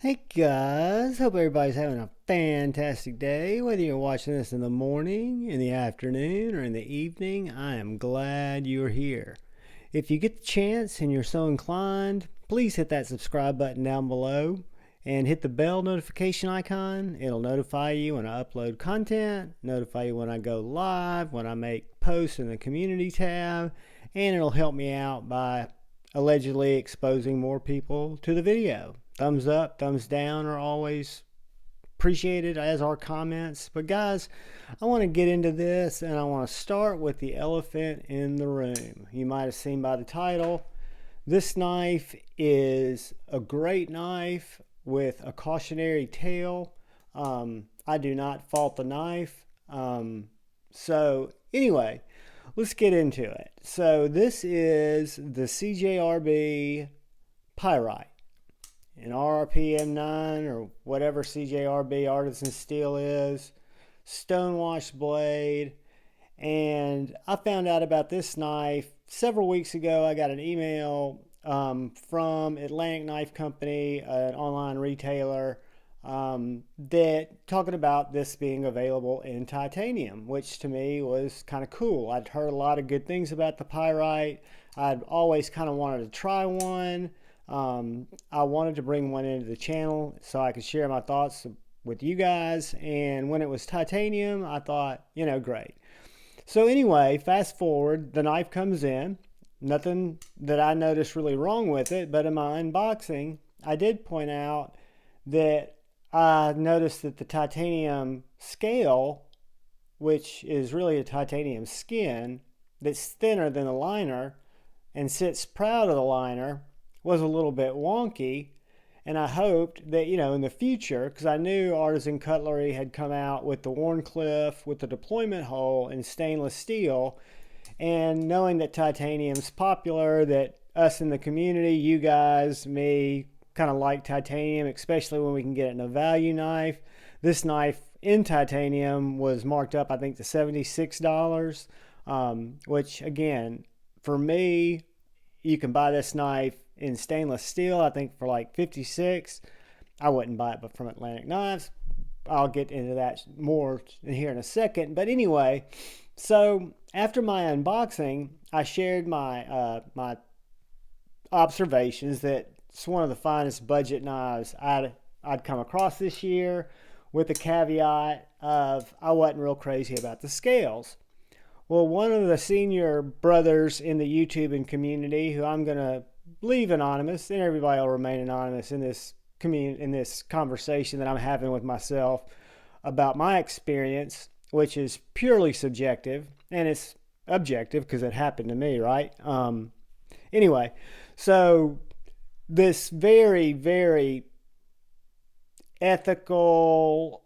Hey guys, hope everybody's having a fantastic day. Whether you're watching this in the morning, in the afternoon, or in the evening, I am glad you're here. If you get the chance and you're so inclined, please hit that subscribe button down below and hit the bell notification icon. It'll notify you when I upload content, notify you when I go live, when I make posts in the community tab, and it'll help me out by allegedly exposing more people to the video. Thumbs up, thumbs down are always appreciated, as are comments. But guys, I want to get into this, and I want to start with the elephant in the room. You might have seen by the title, this knife is a great knife with a cautionary tale. I do not fault the knife. So anyway, let's get into it. So this is the CJRB Pyrite, an RRP M9 or whatever CJRB artisan steel is, Stonewash blade. And I found out about this knife several weeks ago. I got an email from Atlantic Knife Company, an online retailer, that talking about this being available in titanium, which to me was kind of cool. I'd heard a lot of good things about the Pyrite. I'd always kind of wanted to try one. I wanted to bring one into the channel so I could share my thoughts with you guys. And when it was titanium, I thought, great. So anyway, fast forward, the knife comes in. Nothing that I noticed really wrong with it, but in my unboxing, I did point out that I noticed that the titanium scale, which is really a titanium skin that's thinner than the liner and sits proud of the liner, was a little bit wonky. And I hoped that, in the future, because I knew Artisan Cutlery had come out with the Wharncliffe with the deployment hole in stainless steel, and knowing that titanium's popular, that us in the community, you guys, me, kind of like titanium, especially when we can get it in a value knife. This knife in titanium was marked up, I think, to $76, which again, for me, you can buy this knife in stainless steel, I think, for like $56. I wouldn't buy it, but from Atlantic Knives. I'll get into that more here in a second. But anyway, so after my unboxing, I shared my my observations that it's one of the finest budget knives I'd come across this year, with the caveat of I wasn't real crazy about the scales. Well, one of the senior brothers in the YouTube community, who I'm going to leave anonymous, and everybody will remain anonymous in this conversation that I'm having with myself about my experience, which is purely subjective, and it's objective because it happened to me, right? Anyway, so this very, very ethical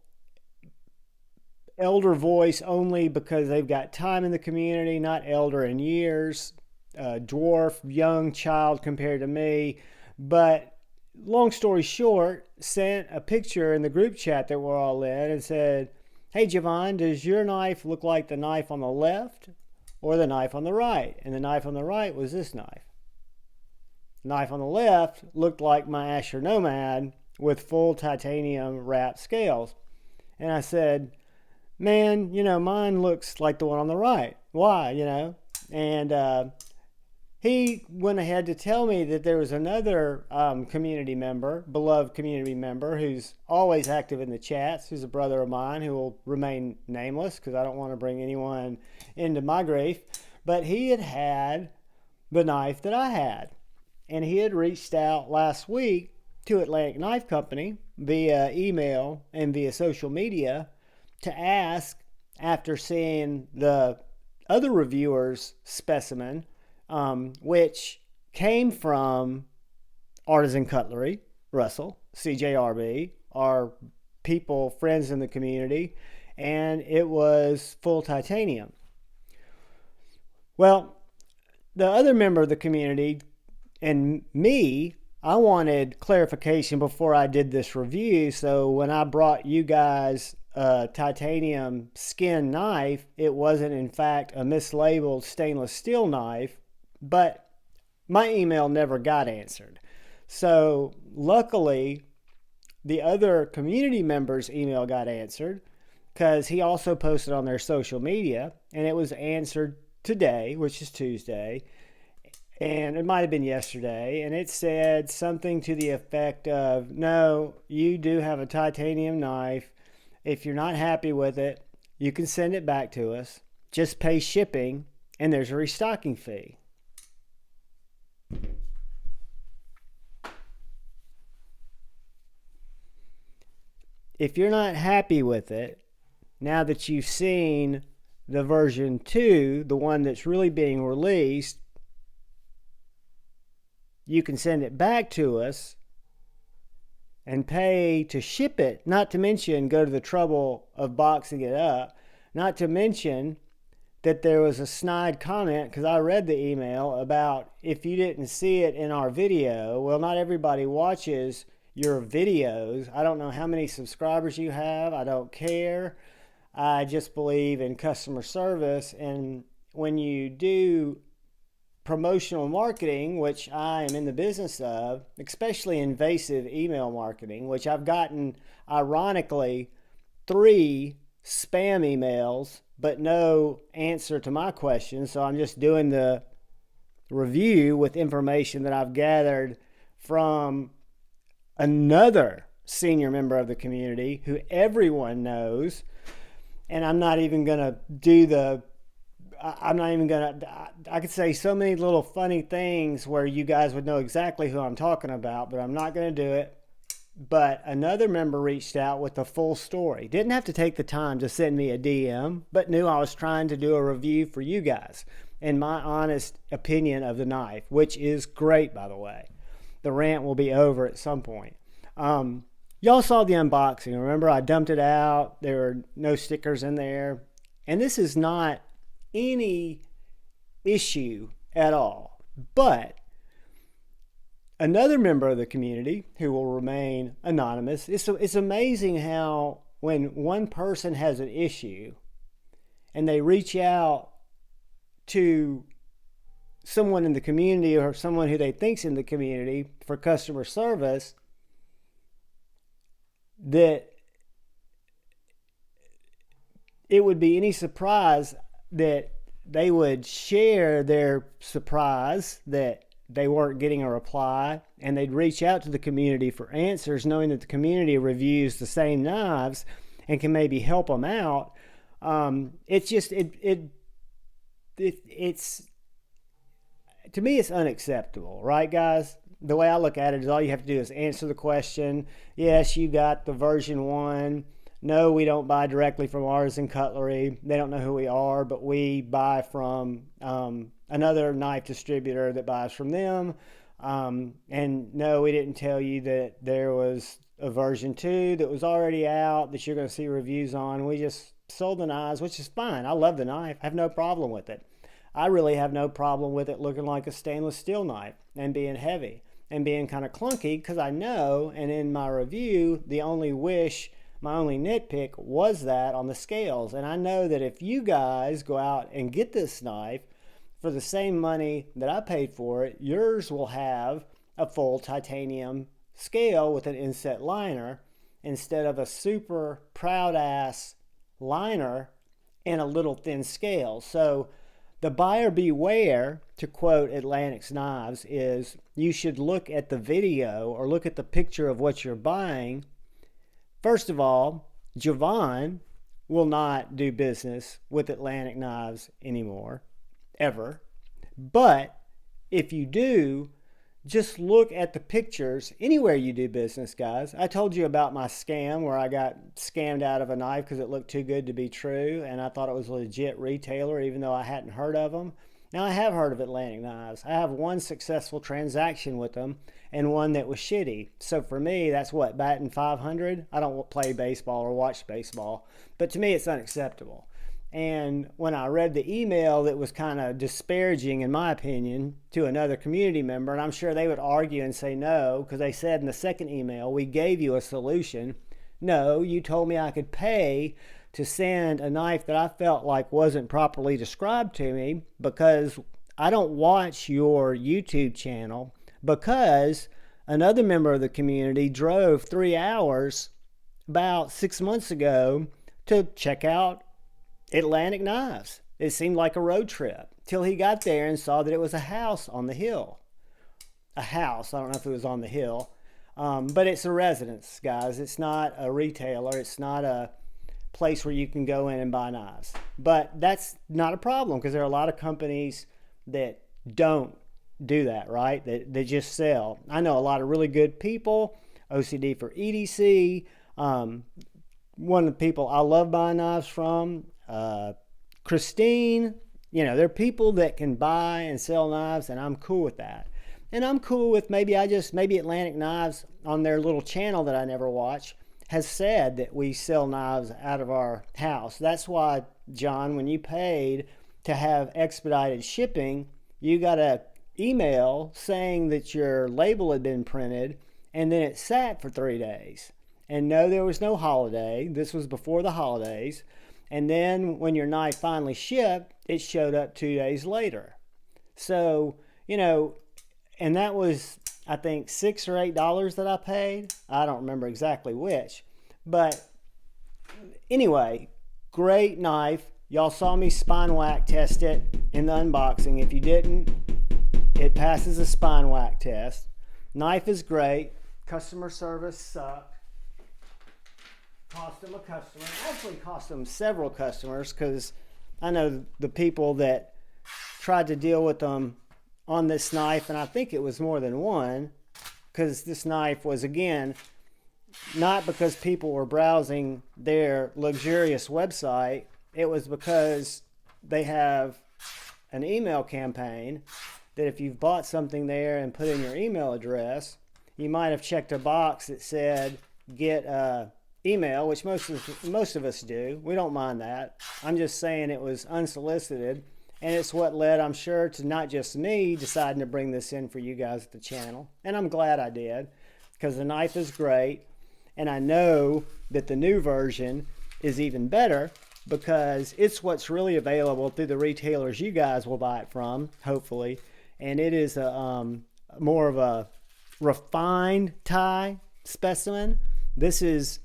elder voice, only because they've got time in the community, not elder in years, dwarf, young child compared to me. But long story short, sent a picture in the group chat that we're all in and said, "Hey Javon, does your knife look like the knife on the left or the knife on the right?" And the knife on the right was this knife. The knife on the left looked like my Asher Nomad with full titanium wrapped scales. And I said, "Man, mine looks like the one on the right. Why, And he went ahead to tell me that there was another community member, beloved community member, who's always active in the chats, who's a brother of mine who will remain nameless because I don't want to bring anyone into my grief. But he had the knife that I had. And he had reached out last week to Atlantic Knife Company via email and via social media to ask, after seeing the other reviewer's specimen, which came from Artisan Cutlery, Russell, CJRB, our people, friends in the community, and it was full titanium. Well, the other member of the community and me, I wanted clarification before I did this review. So when I brought you guys a titanium skin knife, it wasn't in fact a mislabeled stainless steel knife, but my email never got answered. So luckily, the other community member's email got answered because he also posted on their social media, and it was answered today, which is Tuesday, and it might have been yesterday, and it said something to the effect of, no, you do have a titanium knife. If you're not happy with it, you can send it back to us. Just pay shipping, and there's a restocking fee. If you're not happy with it, now that you've seen the version 2, the one that's really being released, you can send it back to us and pay to ship it, not to mention go to the trouble of boxing it up, not to mention that there was a snide comment, because I read the email, about if you didn't see it in our video. Well, not everybody watches your videos. I don't know how many subscribers you have. I don't care. I just believe in customer service. And when you do promotional marketing, which I am in the business of, especially invasive email marketing, which I've gotten, ironically, 3 spam emails, but no answer to my question. So I'm just doing the review with information that I've gathered from another senior member of the community who everyone knows. And I'm not even going to do the, I could say so many little funny things where you guys would know exactly who I'm talking about, but I'm not going to do it. But another member reached out with the full story. Didn't have to take the time to send me a DM, but knew I was trying to do a review for you guys and my honest opinion of the knife, which is great, by the way. The rant will be over at some point. Y'all saw the unboxing. Remember, I dumped it out. There were no stickers in there. And this is not any issue at all. But another member of the community, who will remain anonymous, it's amazing how when one person has an issue and they reach out to someone in the community or someone who they think's in the community for customer service, that it would be any surprise that they would share their surprise that they weren't getting a reply, and they'd reach out to the community for answers, knowing that the community reviews the same knives and can maybe help them out. It's just, it's, to me, it's unacceptable, right, guys? The way I look at it is all you have to do is answer the question. Yes, you got the version 1. No, we don't buy directly from Artisan Cutlery. They don't know who we are, but we buy from another knife distributor that buys from them. And no, we didn't tell you that there was a version 2 that was already out that you're going to see reviews on. We just sold the knives, which is fine. I love the knife. I have no problem with it. I really have no problem with it looking like a stainless steel knife and being heavy and being kind of clunky, because I know, and in my review, the only wish, my only nitpick was that on the scales. And I know that if you guys go out and get this knife for the same money that I paid for it, yours will have a full titanium scale with an inset liner instead of a super proud ass liner and a little thin scale. So the buyer beware, to quote Atlantic's Knives, is you should look at the video or look at the picture of what you're buying. First of all, Javon will not do business with Atlantic Knives anymore, ever. But if you do, just look at the pictures anywhere you do business, guys. I told you about my scam where I got scammed out of a knife because it looked too good to be true, and I thought it was a legit retailer even though I hadn't heard of them. Now, I have heard of Atlantic Knives. I have one successful transaction with them and one that was shitty. So for me, that's what, batting 500? I don't play baseball or watch baseball, but to me, it's unacceptable. And when I read the email that was kind of disparaging, in my opinion, to another community member, and I'm sure they would argue and say no, because they said in the second email, we gave you a solution. No, you told me I could pay to send a knife that I felt like wasn't properly described to me because I don't watch your YouTube channel, because another member of the community drove 3 hours about 6 months ago to check out Atlantic Knives. It seemed like a road trip till he got there and saw that it was a house on the hill. A house, I don't know if it was on the hill, but it's a residence, guys. It's not a retailer. It's not a place where you can go in and buy knives. But that's not a problem because there are a lot of companies that don't do that, right? They just sell. I know a lot of really good people, OCD for EDC. One of the people I love buying knives from, Christine. You know, there are people that can buy and sell knives, and I'm cool with that. And I'm cool with maybe Atlantic Knives on their little channel that I never watch has said that we sell knives out of our house. That's why, John, when you paid to have expedited shipping, you got an email saying that your label had been printed, and then it sat for 3 days. And no, there was no holiday. This was before the holidays. And then when your knife finally shipped, it showed up 2 days later. So, you know, and that was, I think, $6 or $8 that I paid. I don't remember exactly which. But anyway, great knife. Y'all saw me spine whack test it in the unboxing. If you didn't, it passes a spine whack test. Knife is great. Customer service sucked. Cost them a customer. Actually cost them several customers because I know the people that tried to deal with them on this knife, and I think it was more than one, because this knife was, again, not because people were browsing their luxurious website. It was because they have an email campaign that if you've bought something there and put in your email address, you might have checked a box that said get email, which most of us do. We don't mind that. I'm just saying it was unsolicited, and it's what led, I'm sure, to not just me deciding to bring this in for you guys at the channel. And I'm glad I did, because the knife is great, and I know that the new version is even better because it's what's really available through the retailers you guys will buy it from, hopefully. And it is a more of a refined tie specimen. This is,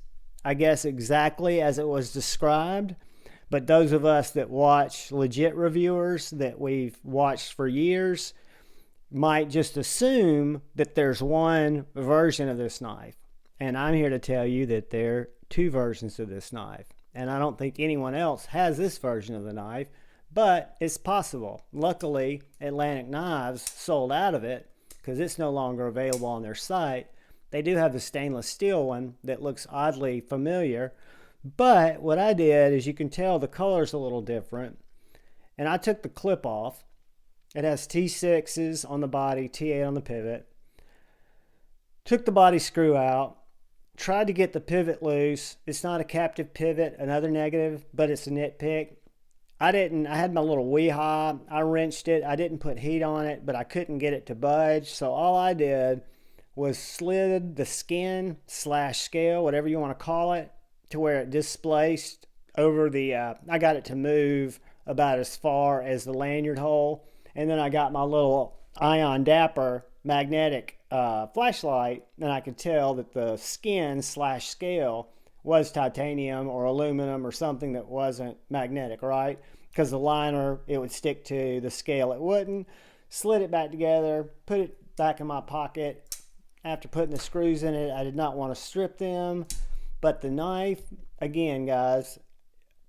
I guess, exactly as it was described. But those of us that watch legit reviewers that we've watched for years might just assume that there's one version of this knife. And I'm here to tell you that there are two versions of this knife. And I don't think anyone else has this version of the knife, but it's possible. Luckily, Atlantic Knives sold out of it because it's no longer available on their site. They do have the stainless steel one that looks oddly familiar. But what I did is, you can tell the color's a little different. And I took the clip off. It has T6s on the body, T8 on the pivot. Took the body screw out. Tried to get the pivot loose. It's not a captive pivot, another negative, but it's a nitpick. I had my little Weehaw. I wrenched it. I didn't put heat on it, but I couldn't get it to budge. So all I did was slid the skin / scale, whatever you want to call it, to where it displaced over the, I got it to move about as far as the lanyard hole. And then I got my little Ion Dapper magnetic flashlight, and I could tell that the skin / scale was titanium or aluminum or something that wasn't magnetic, right? Because the liner, it would stick to, the scale it wouldn't. Slid it back together, put it back in my pocket. After putting the screws in it, I did not want to strip them. But the knife, again, guys,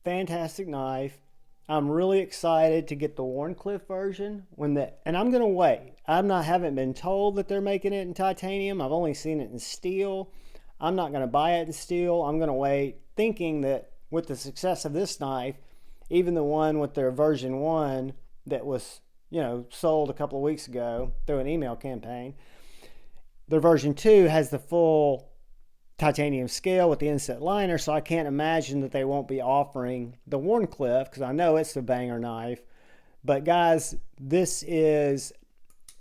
fantastic knife. I'm really excited to get the Wharncliffe version and I'm going to wait. Haven't been told that they're making it in titanium. I've only seen it in steel. I'm not going to buy it in steel. I'm going to wait, thinking that with the success of this knife, even the one with their version 1 that was, sold a couple of weeks ago through an email campaign, their version 2 has the full titanium scale with the inset liner, so I can't imagine that they won't be offering the Wharncliffe, because I know it's a banger knife. But guys, this is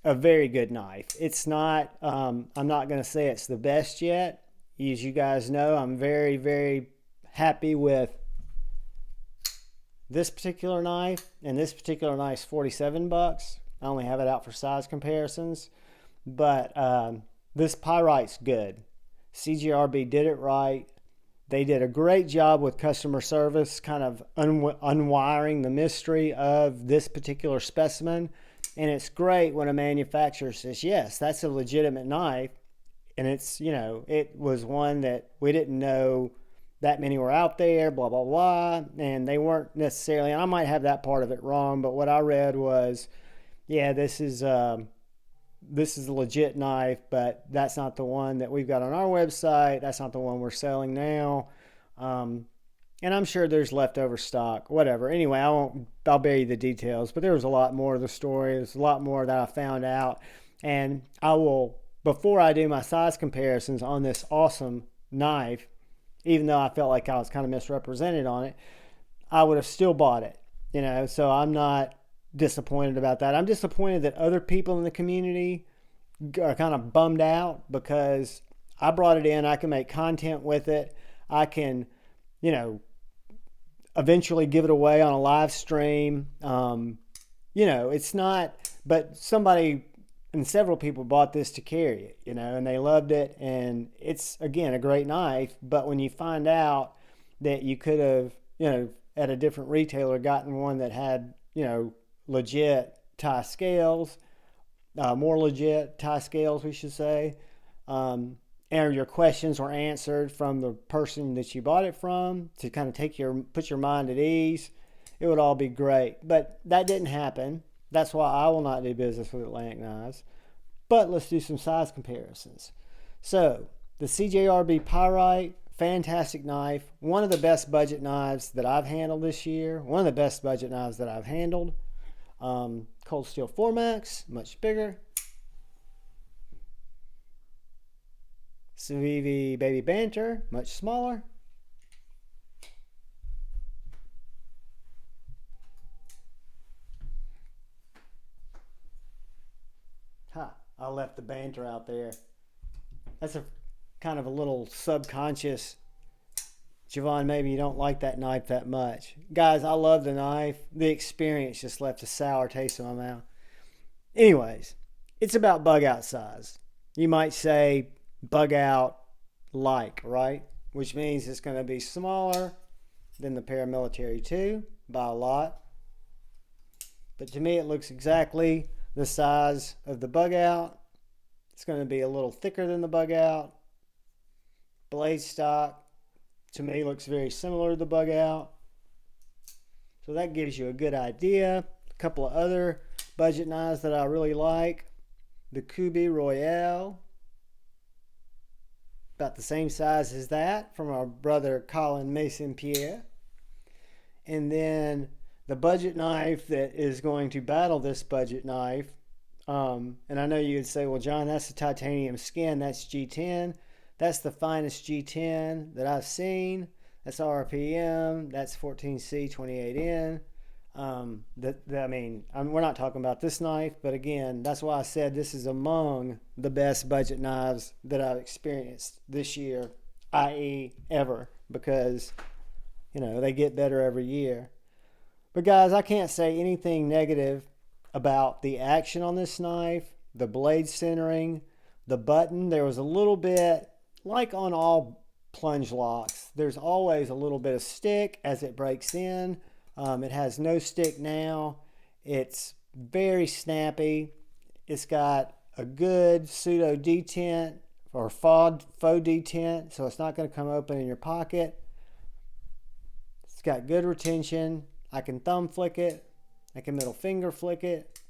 a very good knife. It's not, I'm not going to say it's the best yet. As you guys know, I'm very, very happy with this particular knife, and this particular knife's $47. I only have it out for size comparisons. But this pyrite's good. CGRB did it right. They did a great job with customer service, kind of unwiring the mystery of this particular specimen. And it's great when a manufacturer says, yes, that's a legitimate knife. And it's, it was one that we didn't know that many were out there, blah, blah, blah. And they weren't necessarily, and I might have that part of it wrong, but what I read was, yeah, this is a legit knife, but that's not the one that we've got on our website. That's not the one we're selling now. And I'm sure there's leftover stock, whatever. Anyway, I'll bury the details, but there was a lot more of the story. There's a lot more that I found out. And I will, before I do my size comparisons on this awesome knife, even though I felt like I was kind of misrepresented on it, I would have still bought it, so I'm not disappointed about that. I'm disappointed that other people in the community are kind of bummed out because I brought it in. I can make content with it. I can, eventually give it away on a live stream. It's not, but somebody and several people bought this to carry it, and they loved it. And it's, again, a great knife. But when you find out that you could have, at a different retailer gotten one that had, legit tie scales, more legit tie scales, we should say, and your questions were answered from the person that you bought it from to kind of put your mind at ease, it would all be great. But that didn't happen. That's why I will not do business with Atlantic Knives. But let's do some size comparisons. So the CJRB Pyrite, fantastic knife. One of the best budget knives that I've handled this year. One of the best budget knives that I've handled. Cold Steel 4max, much bigger. Civivi Baby Banter, much smaller. I left the banter out there. That's a kind of a little subconscious, Javon, maybe you don't like that knife that much. Guys, I love the knife. The experience just left a sour taste in my mouth. Anyways, it's about bug out size. You might say bug out like, right? Which means it's going to be smaller than the Paramilitary 2 by a lot. But to me, it looks exactly the size of the bug out. It's going to be a little thicker than the bug out. Blade stock, to me, looks very similar to the bug out. So that gives you a good idea. A couple of other budget knives that I really like. The Kubi Royale, about the same size as that, from our brother Colin Mason Pierre. And then the budget knife that is going to battle this budget knife. And I know you would say, well, John, that's the titanium skin. That's G10. That's the finest G10 that I've seen. That's RPM. That's 14C 28N. We're not talking about this knife, but again, that's why I said this is among the best budget knives that I've experienced this year, i.e. ever, because, they get better every year. But guys, I can't say anything negative about the action on this knife, the blade centering, the button. There was a little bit, like on all plunge locks, there's always a little bit of stick as it breaks in. It has no stick now. It's very snappy. It's got a good pseudo detent or faux detent, so it's not going to come open in your pocket. It's got good retention. I can thumb flick it. I can middle finger flick it.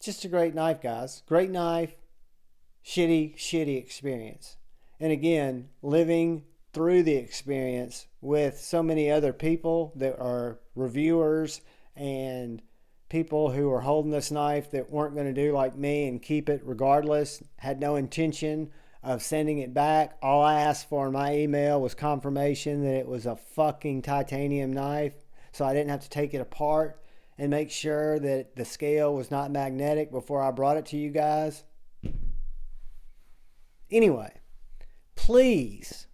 Just a great knife, guys. Great knife. Shitty experience. And again, living through the experience with so many other people that are reviewers and people who are holding this knife that weren't going to do like me and keep it regardless, had no intention of sending it back. All I asked for in my email was confirmation that it was a fucking titanium knife, so I didn't have to take it apart and make sure that the scale was not magnetic before I brought it to you guys. Anyway, please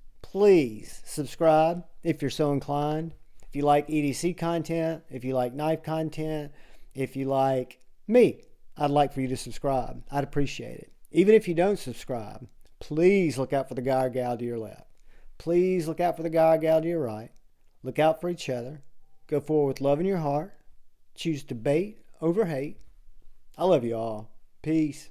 subscribe if you're so inclined. If you like EDC content, if you like knife content, if you like me I'd like for you to subscribe. I'd appreciate it. Even if you don't subscribe, please look out for the guy or gal to your left. Please look out for the guy or gal to your right. Look out for each other. Go forward with love in your heart. Choose debate over hate. I love you all. Peace.